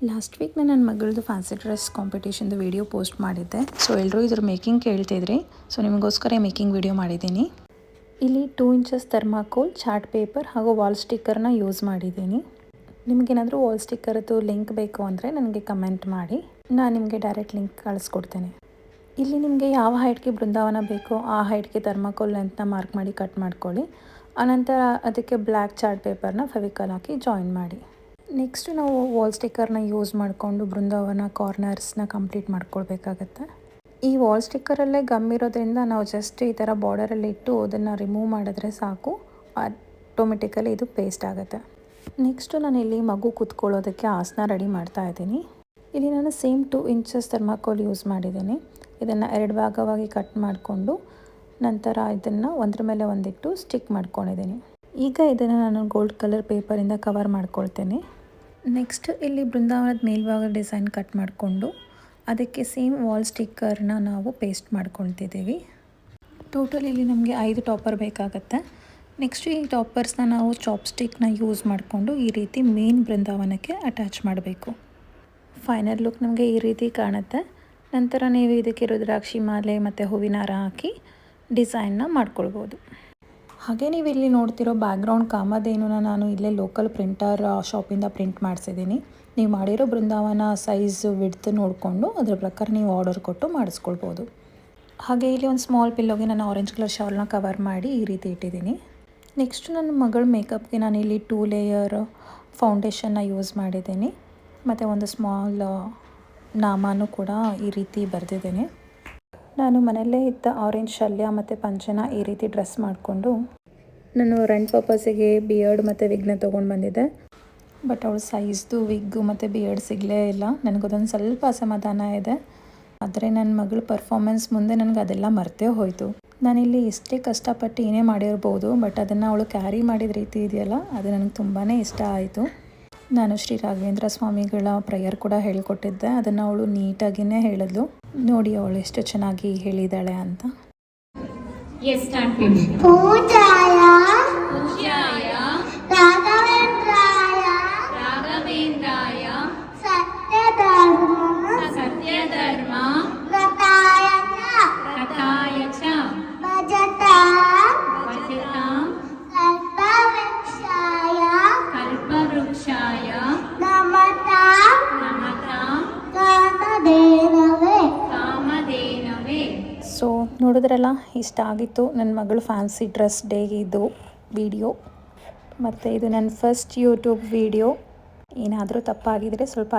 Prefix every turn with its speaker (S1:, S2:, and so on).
S1: Last week ನಾನು ನನ್ನ ಮಗಳದ್ದು fancy dress ಕಾಂಪಿಟೇಷನ್ದು video post ಮಾಡಿದ್ದೆ. ಸೊ ಎಲ್ಲರೂ ಇದ್ರ ಮೇಕಿಂಗ್ ಕೇಳ್ತಿದ್ರಿ. ಸೊ ನಿಮಗೋಸ್ಕರ ಮೇಕಿಂಗ್ ವಿಡಿಯೋ ಮಾಡಿದ್ದೀನಿ. ಇಲ್ಲಿ 2 ಇಂಚಸ್ ಥರ್ಮಾಕೋಲ್, ಚಾರ್ಟ್ ಪೇಪರ್ ಹಾಗೂ ವಾಲ್ ಸ್ಟಿಕ್ಕರ್ನ ಯೂಸ್ ಮಾಡಿದ್ದೀನಿ. ನಿಮಗೇನಾದರೂ ವಾಲ್ ಸ್ಟಿಕ್ಕರ್ದು ಲಿಂಕ್ ಬೇಕು ಅಂದರೆ ನನಗೆ ಕಮೆಂಟ್ ಮಾಡಿ, ನಾನು ನಿಮಗೆ ಡೈರೆಕ್ಟ್ ಲಿಂಕ್ ಕಳಿಸ್ಕೊಡ್ತೇನೆ. ಇಲ್ಲಿ ನಿಮಗೆ ಯಾವ ಹೈಟ್ಗೆ ಬೃಂದಾವನ ಬೇಕೋ ಆ ಹೈಟ್ಗೆ ಥರ್ಮಾಕೋಲ್ ಲೆಂತ್ನ ಮಾರ್ಕ್ ಮಾಡಿ ಕಟ್ ಮಾಡ್ಕೊಳ್ಳಿ. ಆನಂತರ ಅದಕ್ಕೆ ಬ್ಲ್ಯಾಕ್ ಚಾರ್ಟ್ ಪೇಪರ್ನ ಫೆವಿಕಾಲ್ ಹಾಕಿ ಜಾಯಿನ್ ಮಾಡಿ. ನೆಕ್ಸ್ಟ್ ನಾವು ವಾಲ್ ಸ್ಟಿಕ್ಕರ್ನ ಯೂಸ್ ಮಾಡಿಕೊಂಡು ಬೃಂದಾವನ ಕಾರ್ನರ್ಸ್ನ ಕಂಪ್ಲೀಟ್ ಮಾಡ್ಕೊಳ್ಬೇಕಾಗತ್ತೆ. ಈ ವಾಲ್ ಸ್ಟಿಕ್ಕರಲ್ಲೇ ಗಮ್ ಇರೋದ್ರಿಂದ ನಾವು ಜಸ್ಟ್ ಈ ಥರ ಬಾರ್ಡರಲ್ಲಿ ಇಟ್ಟು ಅದನ್ನು ರಿಮೂವ್ ಮಾಡಿದ್ರೆ ಸಾಕು, ಆಟೋಮೆಟಿಕಲಿ ಇದು ಪೇಸ್ಟ್ ಆಗುತ್ತೆ. ನೆಕ್ಸ್ಟು ನಾನು ಇಲ್ಲಿ ಮಗು ಕೂತ್ಕೊಳ್ಳೋದಕ್ಕೆ ಆಸನ ರೆಡಿ ಮಾಡ್ತಾ ಇದ್ದೀನಿ. ಇಲ್ಲಿ ನಾನು ಸೇಮ್ 2 ಇಂಚಸ್ ಥರ್ಮಾಕೋಲ್ ಯೂಸ್ ಮಾಡಿದ್ದೀನಿ. ಇದನ್ನು 2 ಭಾಗವಾಗಿ ಕಟ್ ಮಾಡಿಕೊಂಡು ನಂತರ ಇದನ್ನು ಒಂದ್ರ ಮೇಲೆ ಒಂದಿಟ್ಟು ಸ್ಟಿಕ್ ಮಾಡ್ಕೊಂಡಿದ್ದೀನಿ. ಈಗ ಇದನ್ನು ನಾನು ಗೋಲ್ಡ್ ಕಲರ್ ಪೇಪರಿಂದ ಕವರ್ ಮಾಡ್ಕೊಳ್ತೇನೆ. ನೆಕ್ಸ್ಟ್ ಇಲ್ಲಿ ಬೃಂದಾವನದ ಮೇಲ್ಭಾಗ ಡಿಸೈನ್ ಕಟ್ ಮಾಡಿಕೊಂಡು ಅದಕ್ಕೆ ಸೇಮ್ ವಾಲ್ ಸ್ಟಿಕ್ಕರ್ನ ನಾವು ಪೇಸ್ಟ್ ಮಾಡ್ಕೊಳ್ತಿದ್ದೀವಿ. ಟೋಟಲ್ ಇಲ್ಲಿ ನಮಗೆ 5 ಟಾಪರ್ ಬೇಕಾಗತ್ತೆ. ನೆಕ್ಸ್ಟ್ ಈ ಟಾಪರ್ಸ್ನ ನಾವು ಚಾಪ್ಸ್ಟಿಕ್ನ ಯೂಸ್ ಮಾಡಿಕೊಂಡು ಈ ರೀತಿ ಮೇನ್ ಬೃಂದಾವನಕ್ಕೆ ಅಟ್ಯಾಚ್ ಮಾಡಬೇಕು. ಫೈನಲ್ ಲುಕ್ ನಮಗೆ ಈ ರೀತಿ ಕಾಣುತ್ತೆ. ನಂತರ ನೀವು ಇದಕ್ಕೆ ರುದ್ರಾಕ್ಷಿ ಮಾಲೆ ಮತ್ತು ಹೂವಿನ ಹಾರ ಹಾಕಿ ಡಿಸೈನ್ನ ಮಾಡ್ಕೊಳ್ಬೋದು. ಹಾಗೆ ನೀವು ಇಲ್ಲಿ ನೋಡ್ತಿರೋ ಬ್ಯಾಕ್ಗ್ರೌಂಡ್ ಕಾಮಧೇನುನ ನಾನು ಇಲ್ಲೇ ಲೋಕಲ್ ಪ್ರಿಂಟರ್ ಶಾಪಿಂದ ಪ್ರಿಂಟ್ ಮಾಡಿಸಿದ್ದೀನಿ. ನೀವು ಮಾಡಿರೋ ಬೃಂದಾವನ ಸೈಜ್ ವಿಡ್ತ್ ನೋಡಿಕೊಂಡು ಅದರ ಪ್ರಕಾರ ನೀವು ಆರ್ಡರ್ ಕೊಟ್ಟು ಮಾಡಿಸ್ಕೊಳ್ಬೋದು. ಹಾಗೆ ಇಲ್ಲಿ ಒಂದು ಸ್ಮಾಲ್ ಪಿಲ್ಲೋಗೆ ನಾನು ಆರೆಂಜ್ ಕಲರ್ ಶಾಲ್ನ ಕವರ್ ಮಾಡಿ ಈ ರೀತಿ ಇಟ್ಟಿದ್ದೀನಿ. ನೆಕ್ಸ್ಟ್ ನನ್ನ ಮಗಳ ಮೇಕಪ್ಗೆ ನಾನು ಇಲ್ಲಿ 2 ಲೇಯರ್ ಫೌಂಡೇಶನ್ನ ಯೂಸ್ ಮಾಡಿದ್ದೀನಿ ಮತ್ತು ಒಂದು ಸ್ಮಾಲ್ ನಾಮನೂ ಕೂಡ ಈ ರೀತಿ ಬರೆದಿದ್ದೀನಿ. ನಾನು ಮನೆಯಲ್ಲೇ ಇದ್ದ ಆರೆಂಜ್ ಶಲ್ಯ ಮತ್ತು ಪಂಚನ ಈ ರೀತಿ ಡ್ರೆಸ್ ಮಾಡಿಕೊಂಡು ನಾನು ರೆಂಟ್ ಪರ್ಪಸ್ಸಿಗೆ ಬಿಯರ್ಡ್ ಮತ್ತು ವಿಗ್ನ ತೊಗೊಂಡು ಬಂದಿದ್ದೆ. ಬಟ್ ಅವಳು ಸೈಜ್ದು ವಿಗ್ಗು ಮತ್ತು ಬಿಯರ್ಡ್ ಸಿಗಲೇ ಇಲ್ಲ. ನನಗದೊಂದು ಸ್ವಲ್ಪ ಅಸಮಾಧಾನ ಇದೆ. ಆದರೆ ನನ್ನ ಮಗಳ ಪರ್ಫಾರ್ಮೆನ್ಸ್ ಮುಂದೆ ನನಗೆ ಅದೆಲ್ಲ ಮರ್ತೇ ಹೋಯಿತು. ನಾನಿಲ್ಲಿ ಇಷ್ಟೇ ಕಷ್ಟಪಟ್ಟು ಏನೇ ಮಾಡಿರ್ಬೋದು, ಬಟ್ ಅದನ್ನು ಅವಳು ಕ್ಯಾರಿ ಮಾಡಿದ ರೀತಿ ಇದೆಯಲ್ಲ, ಅದು ನನಗೆ ತುಂಬಾ ಇಷ್ಟ ಆಯಿತು. ನಾನು ಶ್ರೀ ರಾಘವೇಂದ್ರ ಸ್ವಾಮಿಗಳ ಪ್ರೇಯರ್ ಕೂಡ ಹೇಳಿಕೊಟ್ಟಿದ್ದೆ. ಅದನ್ನು ಅವಳು ನೀಟಾಗಿಯೇ ಹೇಳಿದ್ಲು. ನೋಡಿ ಅವಳು ಎಷ್ಟು ಚೆನ್ನಾಗಿ ಹೇಳಿದ್ದಾಳೆ ಅಂತ.
S2: ಪೂಜಾಯ ರಾಘವೇಂದ್ರಾಯ ಸತ್ಯಧರ್ಮ ವ್ರತಾಯ ಚ ಭಜತಾಂ ಕಲ್ಪವೃಕ್ಷಾಯ ನಮತಾಂ ಕಾಮಧೇನವೇ.
S1: ಸೊ ನೋಡಿದ್ರಲ್ಲ, ಇಷ್ಟ ಆಗಿತ್ತು ನನ್ನ ಮಗಳು ಫ್ಯಾನ್ಸಿ ಡ್ರೆಸ್ ಡೇ ಇದು ವಿಡಿಯೋ. ಮತ್ತು ಇದು ನನ್ನ ಫಸ್ಟ್ ಯೂಟ್ಯೂಬ್ ವಿಡಿಯೋ. ಏನಾದರೂ ತಪ್ಪಾಗಿದ್ದರೆ ಸ್ವಲ್ಪ